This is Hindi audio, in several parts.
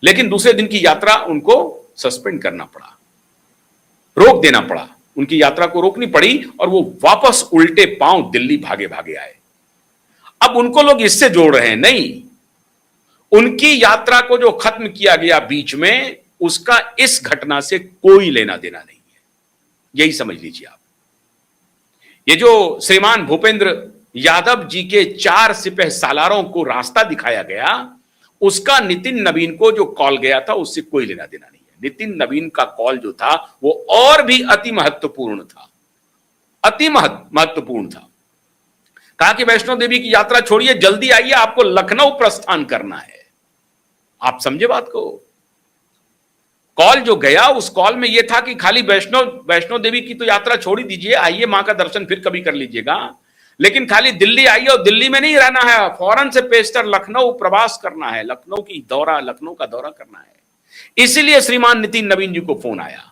लेकिन दूसरे दिन की यात्रा उनको सस्पेंड करना पड़ा, रोक देना पड़ा, उनकी यात्रा को रोकनी पड़ी और वो वापस उल्टे पांव दिल्ली भागे भागे आए। अब उनको लोग इससे जोड़ रहे हैं, नहीं, उनकी यात्रा को जो खत्म किया गया बीच में, उसका इस घटना से कोई लेना देना नहीं है, यही समझ लीजिए आप। ये जो श्रीमान भूपेंद्र यादव जी के 4 सिपह सालारों को रास्ता दिखाया गया, उसका नितिन नवीन को जो कॉल गया था उससे कोई लेना देना नहीं है। नितिन नवीन का कॉल जो था वो और भी अति महत्वपूर्ण था, अति महत्वपूर्ण था। कहा कि वैष्णो देवी की यात्रा छोड़िए, जल्दी आइए, आपको लखनऊ प्रस्थान करना है। आप समझे बात को। कॉल जो गया, उस कॉल में यह था कि खाली वैष्णो देवी की तो यात्रा छोड़ ही दीजिए, आइए मां का दर्शन फिर कभी कर लीजिएगा, लेकिन खाली दिल्ली आइए और दिल्ली में नहीं रहना है, फौरन से पेशतर लखनऊ प्रवास करना है, लखनऊ का दौरा करना है। इसीलिए श्रीमान नितिन नवीन जी को फोन आया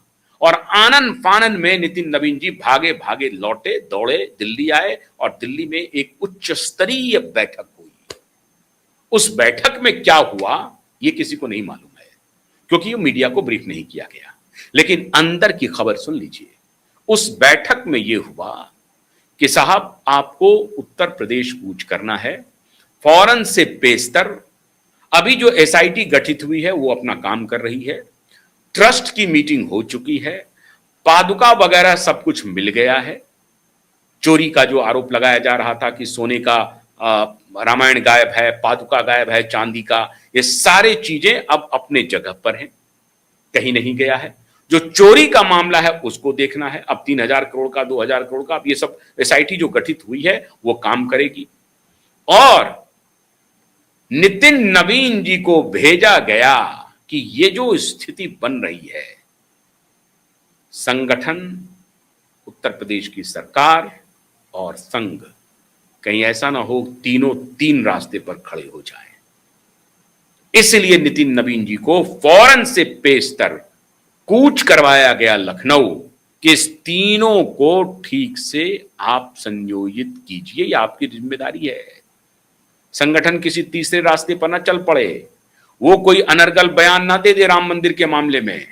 और आनन फानन में नितिन नवीन जी भागे भागे लौटे, दौड़े, दिल्ली आए और दिल्ली में एक उच्च स्तरीय बैठक हुई। उस बैठक में क्या हुआ यह किसी को नहीं मालूम है, क्योंकि ये मीडिया को ब्रीफ नहीं किया गया, लेकिन अंदर की खबर सुन लीजिए। उस बैठक में यह हुआ कि साहब आपको उत्तर प्रदेश कूच करना है, फौरन से पेशतर। अभी जो एसआईटी गठित हुई है वो अपना काम कर रही है, ट्रस्ट की मीटिंग हो चुकी है, पादुका वगैरह सब कुछ मिल गया है। चोरी का जो आरोप लगाया जा रहा था कि सोने का रामायण गायब है, पादुका गायब है, चांदी का, ये सारे चीजें अब अपने जगह पर हैं, कहीं नहीं गया है। जो चोरी का मामला है उसको देखना है, अब 3000 करोड़ का, 2000 करोड़ का, अब ये सब एसआईटी जो गठित हुई है वो काम करेगी। और नितिन नवीन जी को भेजा गया कि ये जो स्थिति बन रही है, संगठन, उत्तर प्रदेश की सरकार और संघ, कहीं ऐसा ना हो तीनों तीन रास्ते पर खड़े हो जाएं। इसलिए नितिन नवीन जी को फौरन से पेशतर कूच करवाया गया लखनऊ कि इस तीनों को ठीक से आप संयोजित कीजिए, ये आपकी जिम्मेदारी है। संगठन किसी तीसरे रास्ते पर ना चल पड़े, वो कोई अनर्गल बयान ना दे दे राम मंदिर के मामले में,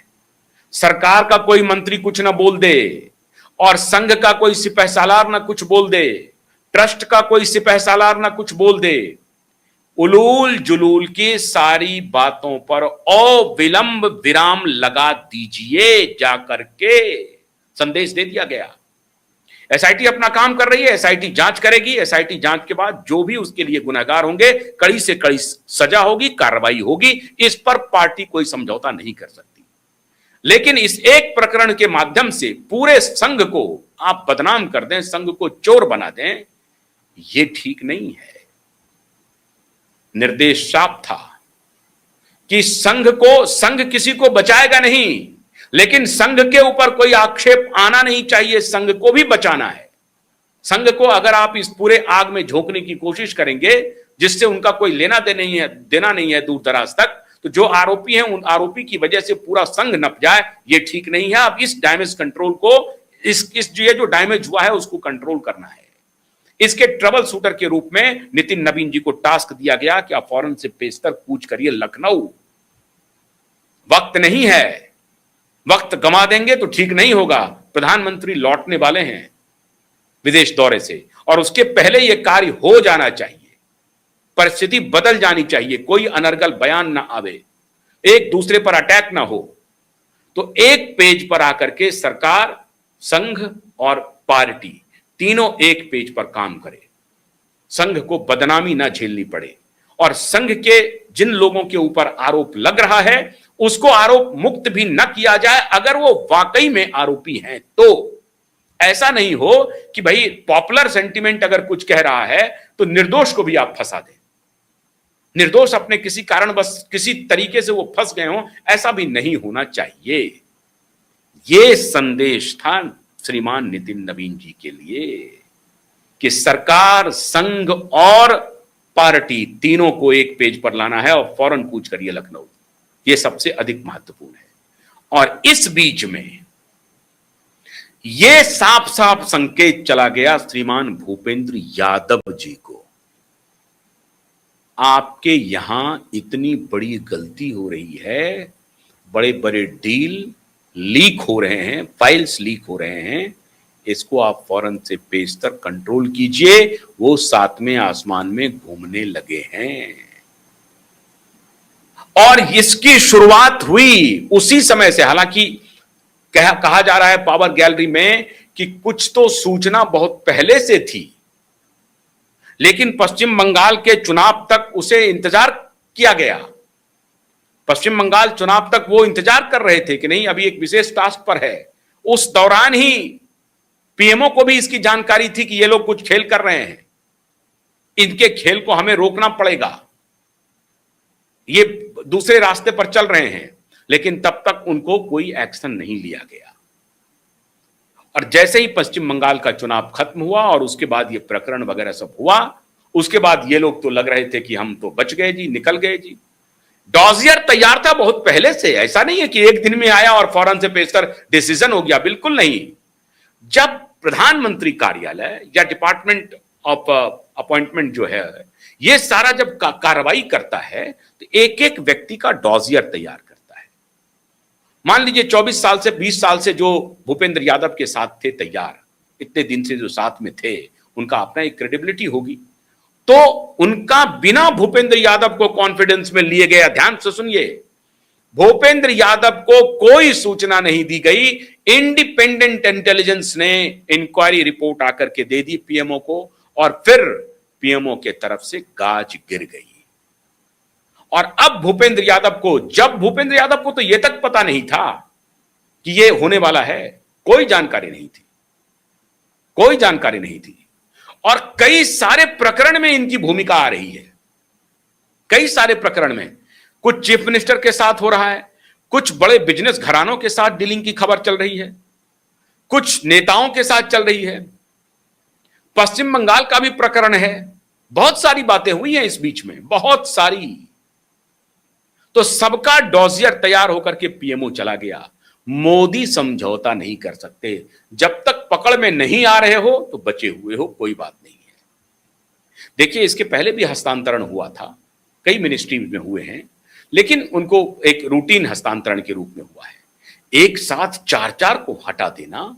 सरकार का कोई मंत्री कुछ ना बोल दे और संघ का कोई सिपह सालार ना कुछ बोल दे, ट्रस्ट का कोई सिपह सालार ना कुछ बोल दे। उलूल जुलूल की सारी बातों पर अविलंब विराम लगा दीजिए, जाकर के संदेश दे दिया गया। एसआईटी अपना काम कर रही है, एसआईटी जांच करेगी, एसआईटी जांच के बाद जो भी उसके लिए गुनहगार होंगे, कड़ी से कड़ी सजा होगी, कार्रवाई होगी। इस पर पार्टी कोई समझौता नहीं कर सकती। लेकिन इस एक प्रकरण के माध्यम से पूरे संघ को आप बदनाम कर दें, संघ को चोर बना दें, यह ठीक नहीं है। निर्देश साफ था कि संघ किसी को बचाएगा नहीं, लेकिन संघ के ऊपर कोई आक्षेप आना नहीं चाहिए, संघ को भी बचाना है। संघ को अगर आप इस पूरे आग में झोंकने की कोशिश करेंगे जिससे उनका कोई लेना देना नहीं है दूर दराज तक, तो जो आरोपी हैं उन आरोपी की वजह से पूरा संघ नप जाए, ये ठीक नहीं है। अब इस डैमेज कंट्रोल को, जो डैमेज हुआ है उसको कंट्रोल करना है। इसके ट्रबल शूटर के रूप में नितिन नवीन जी को टास्क दिया गया कि आप फौरन से पेशतर कूच करिए लखनऊ। वक्त नहीं है, वक्त गंवा देंगे तो ठीक नहीं होगा। प्रधानमंत्री लौटने वाले हैं विदेश दौरे से और उसके पहले यह कार्य हो जाना चाहिए, परिस्थिति बदल जानी चाहिए, कोई अनर्गल बयान ना आवे, एक दूसरे पर अटैक ना हो। तो एक पेज पर आकर के सरकार, संघ और पार्टी तीनों एक पेज पर काम करे, संघ को बदनामी ना झेलनी पड़े और संघ के जिन लोगों के ऊपर आरोप लग रहा है उसको आरोप मुक्त भी न किया जाए। अगर वो वाकई में आरोपी हैं तो ऐसा नहीं हो कि भाई पॉपुलर सेंटिमेंट अगर कुछ कह रहा है तो निर्दोष को भी आप फंसा दें, निर्दोष अपने किसी कारण बस किसी तरीके से वो फंस गए हों, ऐसा भी नहीं होना चाहिए। ये संदेश था श्रीमान नितिन नवीन जी के लिए कि सरकार, संघ और पार्टी तीनों को एक पेज पर लाना है और फौरन कूच करिए लखनऊ। यह सबसे अधिक महत्वपूर्ण है। और इस बीच में यह साफ साफ संकेत चला गया श्रीमान भूपेंद्र यादव जी को आपके यहां इतनी बड़ी गलती हो रही है, बड़े बड़े डील लीक हो रहे हैं, फाइल्स लीक हो रहे हैं, इसको आप फौरन से पेशतर कंट्रोल कीजिए। वो सातवें आसमान में घूमने लगे हैं और इसकी शुरुआत हुई उसी समय से। हालांकि कहा जा रहा है पावर गैलरी में कि कुछ तो सूचना बहुत पहले से थी, लेकिन पश्चिम बंगाल के चुनाव तक उसे इंतजार किया गया। पश्चिम बंगाल चुनाव तक वो इंतजार कर रहे थे कि नहीं, अभी एक विशेष टास्क पर है। उस दौरान ही पीएमओ को भी इसकी जानकारी थी कि ये लोग कुछ खेल कर रहे हैं, इनके खेल को हमें रोकना पड़ेगा, ये दूसरे रास्ते पर चल रहे हैं। लेकिन तब तक उनको कोई एक्शन नहीं लिया गया। और जैसे ही पश्चिम बंगाल का चुनाव खत्म हुआ और उसके बाद ये प्रकरण वगैरह सब हुआ, उसके बाद ये लोग तो लग रहे थे कि हम तो बच गए जी, निकल गए जी। डॉजियर तैयार था बहुत पहले से, ऐसा नहीं है कि एक दिन में आया और फौरन से पेशतर डिसीजन हो गया, बिल्कुल नहीं। जब प्रधानमंत्री कार्यालय या डिपार्टमेंट ऑफ अपॉइंटमेंट जो है ये सारा जब कार्रवाई करता है तो एक एक व्यक्ति का डॉजियर तैयार करता है। मान लीजिए 24 साल से 20 साल से जो भूपेंद्र यादव के साथ थे तैयार, इतने दिन से जो साथ में थे, उनका अपना एक क्रेडिबिलिटी होगी, तो उनका बिना भूपेंद्र यादव को कॉन्फिडेंस में लिए गया। ध्यान से सुनिए, भूपेंद्र यादव को कोई सूचना नहीं दी गई, इंडिपेंडेंट इंटेलिजेंस ने इंक्वायरी रिपोर्ट आकर के दे दी पीएमओ को और फिर पीएमओ के तरफ से गाज गिर गई। और अब भूपेंद्र यादव को तो यह तक पता नहीं था कि यह होने वाला है, कोई जानकारी नहीं थी, कोई जानकारी नहीं थी। और कई सारे प्रकरण में इनकी भूमिका आ रही है, कई सारे प्रकरण में। कुछ चीफ मिनिस्टर के साथ हो रहा है, कुछ बड़े बिजनेस घरानों के साथ डीलिंग की खबर चल रही है, कुछ नेताओं के साथ चल रही है, पश्चिम बंगाल का भी प्रकरण है। बहुत सारी बातें हुई हैं इस बीच में, बहुत सारी। तो सबका डॉजियर तैयार होकर के पीएमओ चला गया। मोदी समझौता नहीं कर सकते, जब तक पकड़ में नहीं आ रहे हो तो बचे हुए हो, कोई बात नहीं है। देखिए, इसके पहले भी हस्तांतरण हुआ था, कई मिनिस्ट्री में हुए हैं, लेकिन उनको एक रूटीन हस्तांतरण के रूप में हुआ है। एक साथ चार चार को हटा देना,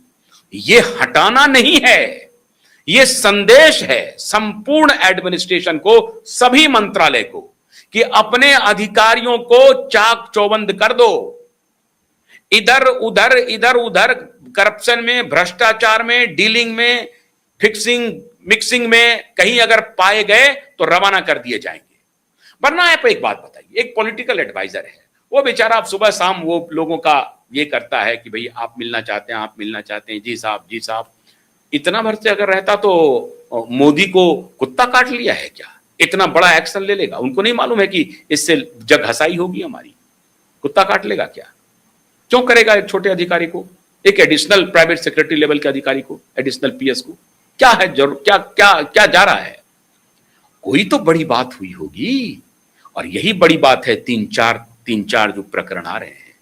यह हटाना नहीं है, यह संदेश है संपूर्ण एडमिनिस्ट्रेशन को, सभी मंत्रालय को, कि अपने अधिकारियों को चाक चौबंद कर दो। इधर उधर करप्शन में, भ्रष्टाचार में, डीलिंग में, फिक्सिंग मिक्सिंग में कहीं अगर पाए गए तो रवाना कर दिए जाएंगे। वरना आप एक बात बताइए, एक पॉलिटिकल एडवाइजर है, वो बेचारा सुबह शाम वो लोगों का ये करता है कि भाई आप मिलना चाहते हैं, आप मिलना चाहते हैं, जी साहब जी साहब। इतना भर से अगर रहता तो मोदी को कुत्ता काट लिया है क्या? इतना बड़ा एक्शन ले लेगा? उनको नहीं मालूम है कि इससे जग हसाई होगी हमारी? कुत्ता काट लेगा क्या? क्यों करेगा एक छोटे अधिकारी को, एक एडिशनल प्राइवेट सेक्रेटरी लेवल के अधिकारी को, एडिशनल पीएस को? क्या है जरूर, क्या क्या क्या जा रहा है? कोई तो बड़ी बात हुई होगी, और यही बड़ी बात है। तीन चार जो प्रकरण आ रहे हैं,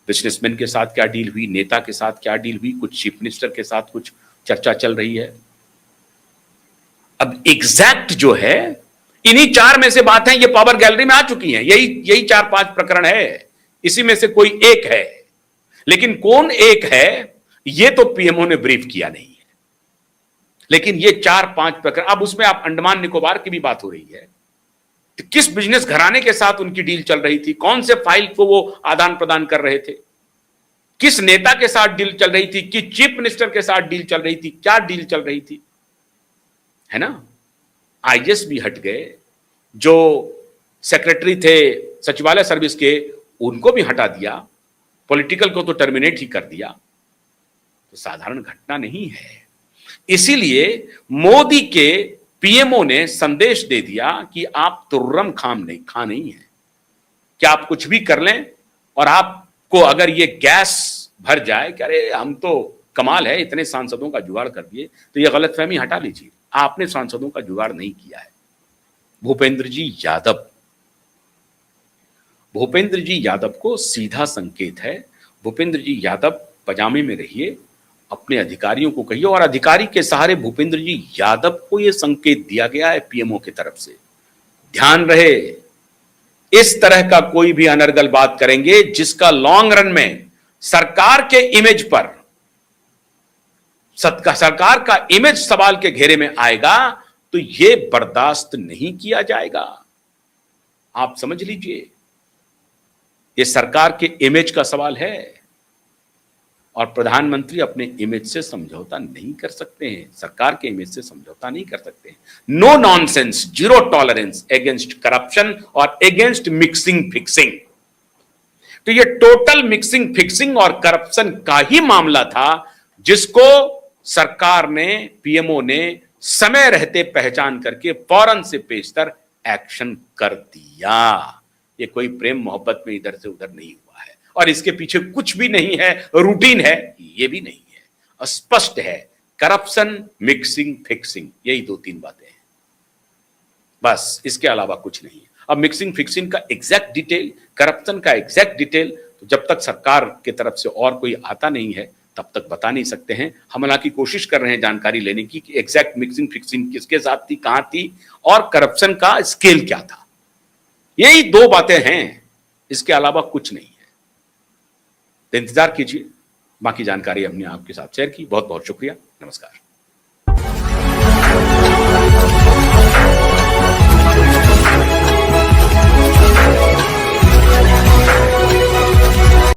बिजनेसमैन के साथ क्या डील हुई, नेता के साथ क्या डील हुई, कुछ चीफ मिनिस्टर के साथ कुछ चर्चा चल रही है। अब एग्जैक्ट जो है इन्हीं चार में से बात है, ये पावर गैलरी में आ चुकी हैं, यही 4-5 प्रकरण है, इसी में से कोई एक है। लेकिन कौन एक है ये तो पीएमओ ने ब्रीफ किया नहीं है। लेकिन ये 4-5 प्रकरण, अब उसमें आप अंडमान निकोबार की भी बात हो रही है, तो किस बिजनेस घराने के साथ उनकी डील चल रही थी, कौन से फाइल को वो आदान प्रदान कर रहे थे, किस नेता के साथ डील चल रही थी, किस चीफ मिनिस्टर के साथ डील चल रही थी, क्या डील चल रही थी, है ना। आईएएस भी हट गए, जो सेक्रेटरी थे सचिवालय सर्विस के उनको भी हटा दिया, पॉलिटिकल को तो टर्मिनेट ही कर दिया। तो साधारण घटना नहीं है। इसीलिए मोदी के पीएमओ ने संदेश दे दिया कि आप तुर्रम खा नहीं है, कि आप कुछ भी कर लें, और आपको अगर ये गैस भर जाए कि अरे हम तो कमाल है, इतने सांसदों का जुगाड़ कर दिए, तो ये गलतफहमी हटा लीजिए, आपने सांसदों का जुगाड़ नहीं किया है। भूपेंद्र जी यादव को सीधा संकेत है, भूपेंद्र जी यादव पजामे में रहिए, अपने अधिकारियों को कहिए, और अधिकारी के सहारे भूपेंद्र जी यादव को यह संकेत दिया गया है पीएमओ की तरफ से, ध्यान रहे, इस तरह का कोई भी अनर्गल बात करेंगे जिसका लॉन्ग रन में सरकार के इमेज पर, सरकार का इमेज सवाल के घेरे में आएगा, तो यह बर्दाश्त नहीं किया जाएगा। आप समझ लीजिए, यह सरकार के इमेज का सवाल है और प्रधानमंत्री अपने इमेज से समझौता नहीं कर सकते हैं, सरकार के इमेज से समझौता नहीं कर सकते हैं। No nonsense, zero tolerance against corruption और अगेंस्ट मिक्सिंग फिक्सिंग। तो ये टोटल मिक्सिंग फिक्सिंग और करप्शन का ही मामला था जिसको सरकार ने, पीएमओ ने समय रहते पहचान करके फौरन से पेशतर एक्शन कर दिया। ये कोई प्रेम मोहब्बत में इधर से उधर नहीं हुआ है और इसके पीछे कुछ भी नहीं है, रूटीन है, ये भी नहीं है, स्पष्ट है। करप्शन, मिक्सिंग फिक्सिंग, यही 2-3 बातें हैं, बस इसके अलावा कुछ नहीं है। अब मिक्सिंग फिक्सिंग का एग्जैक्ट डिटेल, करप्शन का एग्जैक्ट डिटेल, तो जब तक सरकार की तरफ से और कोई आता नहीं है तब तक बता नहीं सकते हैं। हम हालांकि कोशिश कर रहे हैं जानकारी लेने की कि एग्जैक्ट मिक्सिंग फिक्सिंग किसके साथ थी, कहां थी और करप्शन का स्केल क्या था। यही 2 बातें हैं, इसके अलावा कुछ नहीं है। तो इंतजार कीजिए, बाकी जानकारी हमने आपके साथ शेयर की। बहुत बहुत शुक्रिया, नमस्कार।